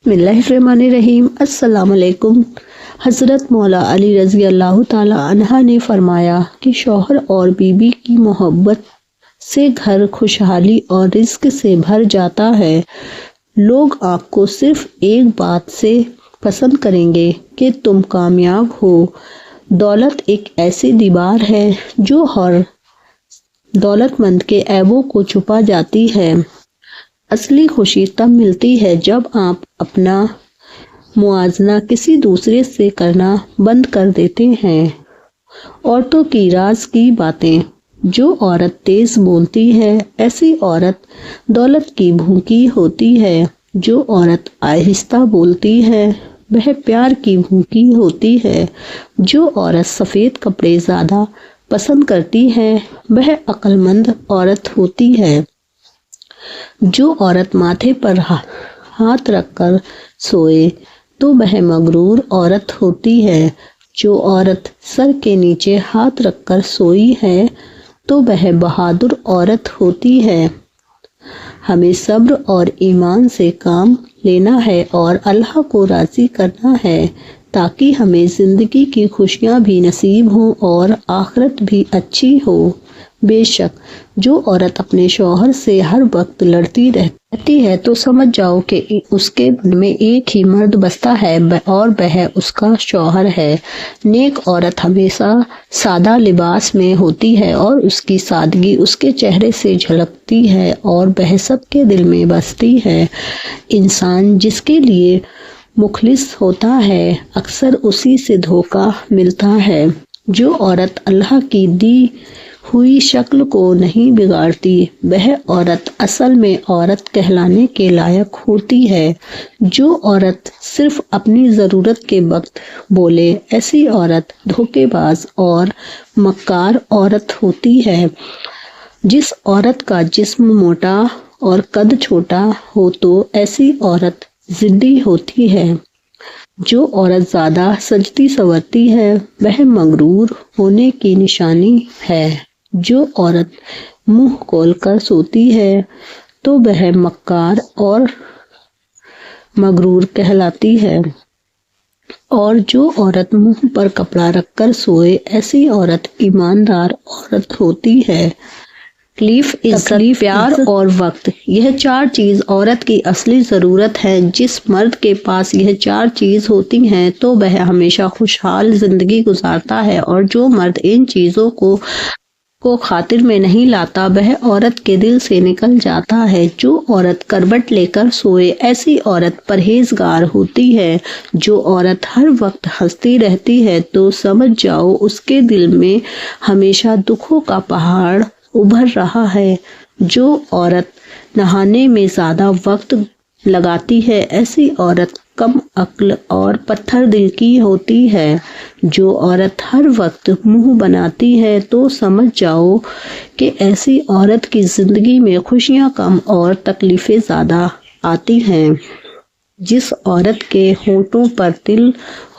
بسم اللہ الرحمن الرحیم۔ السلام علیکم۔ حضرت مولا علی رضی اللہ تعالی عنہ نے فرمایا کہ شوہر اور بیوی کی محبت سے گھر خوشحالی اور رزق سے بھر جاتا ہے۔ لوگ آپ کو صرف ایک بات سے پسند کریں گے کہ تم کامیاب ہو۔ دولت ایک ایسی دیوار ہے جو ہر دولت مند کے عیبوں کو چھپا جاتی ہے۔ اصلی خوشی تب ملتی ہے جب آپ اپنا موازنہ کسی دوسرے سے کرنا بند کر دیتے ہیں۔ عورتوں کی راز کی باتیں۔ جو عورت تیز بولتی ہے، ایسی عورت دولت کی بھوکی ہوتی ہے۔ جو عورت آہستہ بولتی ہے، وہ پیار کی بھوکی ہوتی ہے۔ جو عورت سفید کپڑے زیادہ پسند کرتی ہے، وہ عقل مند عورت ہوتی ہے۔ جو عورت ماتھے پر ہاتھ رکھ کر سوئے تو وہ مغرور عورت ہوتی ہے۔ جو عورت سر کے نیچے ہاتھ رکھ کر سوئی ہے تو وہ بہادر عورت ہوتی ہے۔ ہمیں صبر اور ایمان سے کام لینا ہے اور اللہ کو راضی کرنا ہے تاکہ ہمیں زندگی کی خوشیاں بھی نصیب ہوں اور آخرت بھی اچھی ہو۔ بے شک جو عورت اپنے شوہر سے ہر وقت لڑتی رہتی ہے تو سمجھ جاؤ کہ اس کے من میں ایک ہی مرد بستا ہے اور وہ اس کا شوہر ہے۔ نیک عورت ہمیشہ سادہ لباس میں ہوتی ہے اور اس کی سادگی اس کے چہرے سے جھلکتی ہے اور وہ سب کے دل میں بستی ہے۔ انسان جس کے لیے مخلص ہوتا ہے اکثر اسی سے دھوکہ ملتا ہے۔ جو عورت اللہ کی دی ہوئی شکل کو نہیں بگاڑتی وہ عورت اصل میں عورت کہلانے کے لائق ہوتی ہے۔ جو عورت صرف اپنی ضرورت کے وقت بولے، ایسی عورت دھوکے باز اور مکار عورت ہوتی ہے۔ جس عورت کا جسم موٹا اور قد چھوٹا ہو تو ایسی عورت ضدی ہوتی ہے۔ جو عورت زیادہ سجتی سنورتی ہے وہ مغرور ہونے کی نشانی ہے۔ جو عورت منہ کھول کر سوتی ہے تو وہ مکار اور مغرور کہلاتی ہے، اور جو عورت منہ پر کپڑا رکھ کر سوئے ایسی عورت ایماندار عورت ہوتی ہے۔ تکلیف، عزت، پیار اور وقت، یہ چار چیز عورت کی اصلی ضرورت ہے۔ جس مرد کے پاس یہ چار چیز ہوتی ہیں تو وہ ہمیشہ خوشحال زندگی گزارتا ہے، اور جو مرد ان چیزوں کو خاطر میں نہیں لاتا وہ عورت کے دل سے نکل جاتا ہے۔ جو عورت کروٹ لے کر سوئے ایسی عورت پرہیزگار ہوتی ہے۔ جو عورت ہر وقت ہنستی رہتی ہے تو سمجھ جاؤ اس کے دل میں ہمیشہ دکھوں کا پہاڑ ابھر رہا ہے۔ جو عورت نہانے میں زیادہ وقت لگاتی ہے ایسی عورت کم عقل اور پتھر دل کی ہوتی ہے۔ جو عورت ہر وقت منہ بناتی ہے تو سمجھ جاؤ کہ ایسی عورت کی زندگی میں خوشیاں کم اور تکلیفیں زیادہ آتی ہیں۔ جس عورت کے ہونٹوں پر تل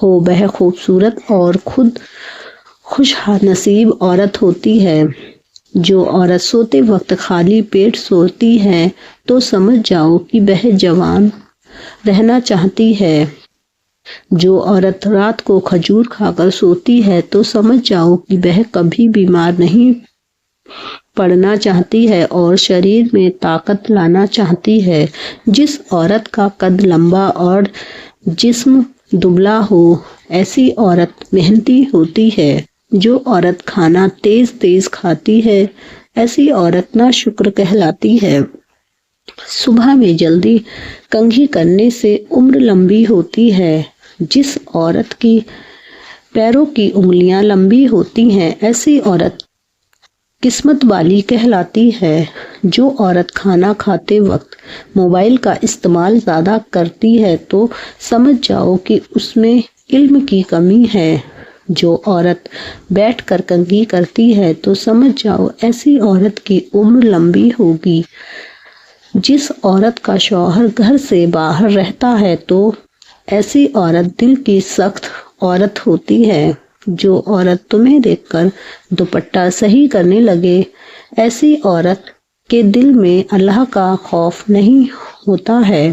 ہو وہ خوبصورت اور خود خوش نصیب عورت ہوتی ہے۔ جو عورت سوتے وقت خالی پیٹ سوتی ہے تو سمجھ جاؤ کہ وہ جوان رہنا چاہتی ہے۔ جو عورت رات کو کھجور کھا کر سوتی ہے تو سمجھ جاؤ کہ وہ کبھی بیمار نہیں پڑنا چاہتی ہے اور شریر میں طاقت لانا چاہتی ہے۔ جس عورت کا قد لمبا اور جسم دبلا ہو ایسی عورت محنتی ہوتی ہے۔ جو عورت کھانا تیز تیز کھاتی ہے ایسی عورت ناشکر کہلاتی ہے۔ صبح میں جلدی کنگھی کرنے سے عمر لمبی ہوتی ہے۔ جس عورت کی پیروں کی انگلیاں لمبی ہوتی ہیں ایسی عورت قسمت والی کہلاتی ہے۔ جو عورت کھانا کھاتے وقت موبائل کا استعمال زیادہ کرتی ہے تو سمجھ جاؤ کہ اس میں علم کی کمی ہے۔ جو عورت بیٹھ کر کنگھی کرتی ہے تو سمجھ جاؤ ایسی عورت کی عمر لمبی ہوگی۔ جس عورت کا شوہر گھر سے باہر رہتا ہے تو ایسی عورت دل کی سخت عورت ہوتی ہے۔ جو عورت تمہیں دیکھ کر دوپٹہ صحیح کرنے لگے ایسی عورت کے دل میں اللہ کا خوف نہیں ہوتا ہے۔